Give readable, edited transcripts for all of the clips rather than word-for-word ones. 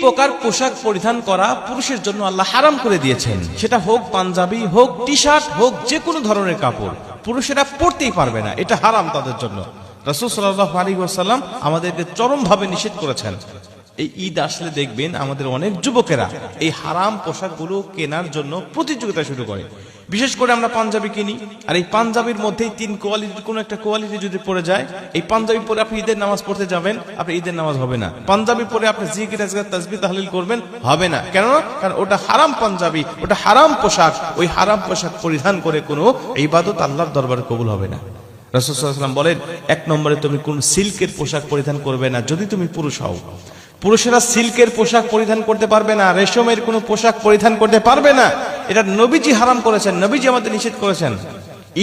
প্রকার পোশাক পরিধান করা পুরুষের জন্য আল্লাহ হারাম করে দিয়েছেন। সেটা হোক পাঞ্জাবি, হোক টি শার্ট, হোক যে কোনো ধরনের কাপড় পুরুষেরা পরতেই পারবে না, এটা হারাম তাদের জন্য। রাসূল সাল্লাল্লাহু আলাইহি ওয়াসাল্লাম আমাদেরকে চরমভাবে নিষেধ করেছেন। এই ঈদ আসলে দেখবেন আমাদের অনেক যুবকেরা এই হারাম পোশাকগুলো কেনার জন্য প্রতিযোগিতা শুরু করে। বিশেষ করে আমরা পাঞ্জাবি কিনি, আর এই পাঞ্জাবির মধ্যেই 3 কোয়ালিটির কোনো একটা কোয়ালিটি যদি পড়ে যায়, এই পাঞ্জাবি পরে আপনি ঈদের নামাজ পড়তে যাবেন, আপনি ঈদের নামাজ হবে না। পাঞ্জাবি পরে আপনি জিকির আজকার তাসবিহ তাহলিল করবেন, হবে না। কেন? কারণ ওটা হারাম পাঞ্জাবি, ওটা হারাম পোশাক। ওই হারাম পোশাক পরিধান করে কোনো ইবাদত আল্লাহর দরবারে কবুল হবে না। রাসূল সাল্লাল্লাহু আলাইহি ওয়াসাল্লাম বলেন, 1 নম্বরে তুমি কোন সিল্কের পোশাক পরিধান করবে না যদি তুমি পুরুষ হও। পুরুষেরা সিল্কের পোশাক পরিধান করতে পারবে না, রেশমের কোনো পোশাক পরিধান করতে পারবে না। এটা নবীজি হারাম করেছেন, নবীজি আমাদের নিষেধ করেছেন।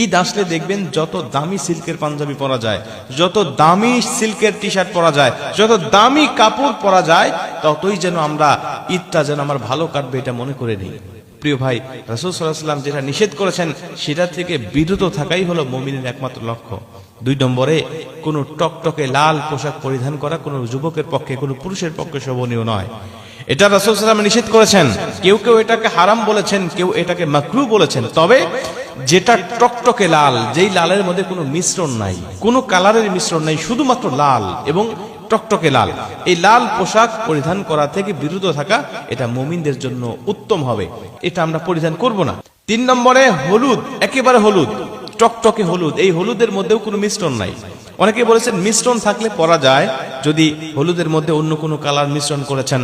ঈদ আসলে দেখবেন যত দামি সিল্কের পাঞ্জাবি পরা যায়, যত দামি সিল্কের টি শার্ট পরা যায়, যত দামি কাপড় পরা যায়, ততই যেন আমরা ঈদটা যেন আমার ভালো কাটবে এটা মনে করে নিই। প্রিয় ভাই, রাসূল সাল্লাল্লাহু আলাইহি ওয়াসাল্লাম যেটা নিষেধ করেছেন সেটা থেকে বিরত থাকাই হলো মুমিনের একমাত্র লক্ষ্য। 2 নম্বরে কোনো টকটকে লাল পোশাক পরিধান করা কোনো যুবকের পক্ষে, কোনো পুরুষের পক্ষে শোভনীয় নয়। এটা রাসূল সাল্লাল্লাহু আলাইহি ওয়াসাল্লাম নিষেধ করেছেন। কেউ কেউ এটাকে হারাম বলেছেন, কেউ এটাকে মাকরুহ বলেছেন। তবে যেটা টকটকে লাল, যেই লালের মধ্যে কোনো মিশ্রণ নাই, কোনো কালারের মিশ্রণ নাই, শুধুমাত্র লাল এবং টকটকে লাল, এই লাল পোশাক পরিধান করা থেকে বিরত থাকা এটা মুমিনদের জন্য উত্তম হবে। এটা আমরা পরিধান করব না। 3 নম্বরে হলুদ, একেবারে হলুদ, টকটকে হলুদ, এই হলুদের মধ্যেও কোনো মিশ্রণ নাই। অনেকে বলেছেন মিশ্রণ থাকলে পরা যায়, যদি হলুদের মধ্যে অন্য কোনো কালার মিশ্রণ করেছেন,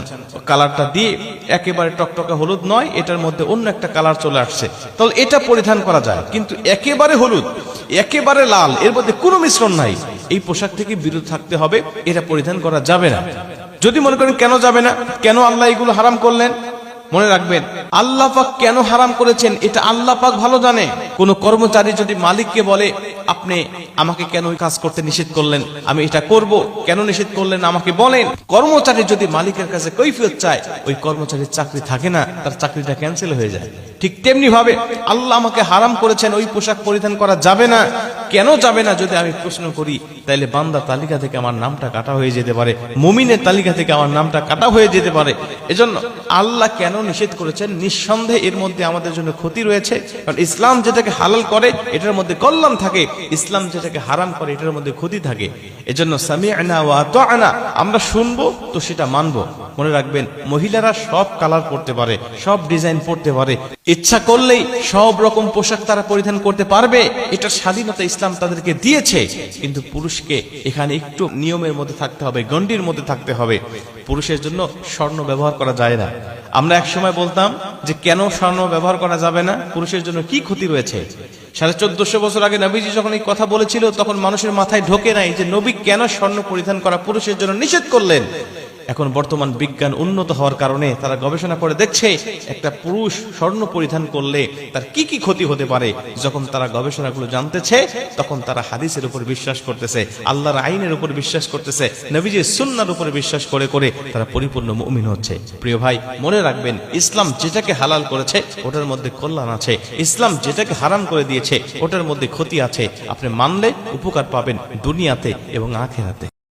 কালারটা দিয়ে একেবারে টকটকে হলুদ নয়, এটার মধ্যে অন্য একটা কালার চলে আসছে, তাহলে এটা পরিধান করা যায়। কিন্তু একেবারে হলুদ, একেবারে লাল, এর মধ্যে কোনো মিশ্রণ নাই, এই পোশাক থেকে বিরত থাকতে হবে, এটা পরিধান করা যাবে না। যদি মনে করেন কেন যাবে না, কেন আল্লাহ এগুলো হারাম করলেন, মনে রাখবেন আল্লাহ পাক কেন হারাম করেছেন এটা আল্লাহ পাক ভালো জানে। কোন কর্মচারী যদি মালিককে বলে, আপনি আমাকে কেন ওই কাজ করতে নিষেধ করলেন, আমি এটা করব, কেন নিষেধ করলেন আমাকে বলেন। কর্মচারী যদি মালিকের কাছে কৈফিয়ত চায়, ওই কর্মচারীর চাকরি থাকে না, তার চাকরিটা ক্যান্সেল হয়ে যায়। ঠিক তেমনি ভাবে আল্লাহ আমাকে হারাম করেছেন, ওই পোশাক পরিধান করা যাবে না। কেন যাবে না যদি আমি প্রশ্ন করি, তাইলে বান্দার তালিকা থেকে আমার নামটা কাটা হয়ে যেতে পারে, মুমিনের তালিকা থেকে আমার নামটা কাটা হয়ে যেতে পারে। এজন্য আল্লাহ কেন নিষেধ করেছেন, নিঃসন্দেহে এর মধ্যে আমাদের জন্য ক্ষতি রয়েছে। কারণ ইসলাম যেটাকে হালাল করে এটার মধ্যে কল্যাণ থাকে, ইসলাম যেটাকে হারাম করে এটার মধ্যে ক্ষতি থাকে। এজন্য সামি'না ওয়া আতা'না, আমরা শুনবো তো সেটা মানবো। মনে রাখবেন মহিলারা সব কালার পরতে পারে, সব ডিজাইন পরতে পারে, ইচ্ছা করলেই সব রকম পোশাক তারা পরিধান করতে পারবে, এটা স্বাধীনতা ইসলাম তাদেরকে দিয়েছে। কিন্তু পুরুষকে এখানে একটু নিয়মের মধ্যে থাকতে হবে, গণ্ডির মধ্যে থাকতে হবে। পুরুষের জন্য স্বর্ণ ব্যবহার করা যায় না। আমরা এক সময় বলতাম যে কেন স্বর্ণ ব্যবহার করা যাবে না, পুরুষের জন্য কি ক্ষতি রয়েছে। 1450 বছর আগে নবীজি যখন এই কথা বলেছিল, তখন মানুষের মাথায় ঢোকে নাই যে নবী কেন স্বর্ণ পরিধান করা পুরুষের জন্য নিষেধ করলেন। এখন বর্তমান বিজ্ঞান উন্নত হওয়ার কারণে তারা গবেষণা করে দেখছে একটা পুরুষ স্বর্ণ পরিধান করলে তার কি কি ক্ষতি হতে পারে। যখন তারা গবেষণাগুলো জানতেছে, তখন তারা হাদিসের উপর বিশ্বাস করতেছে, আল্লাহর আইনের উপর বিশ্বাস করতেছে, নবীজির সুন্নাহর উপর বিশ্বাস করে করে তারা পরিপূর্ণ মুমিন হচ্ছে। প্রিয় ভাই, মনে রাখবেন ইসলাম যেটাকে হালাল করেছে ওটার মধ্যে কল্যাণ আছে, ইসলাম যেটাকে হারাম করে দিয়েছে ওটার মধ্যে ক্ষতি আছে। আপনি মানলে উপকার পাবেন দুনিয়াতে এবং আখিরাতে।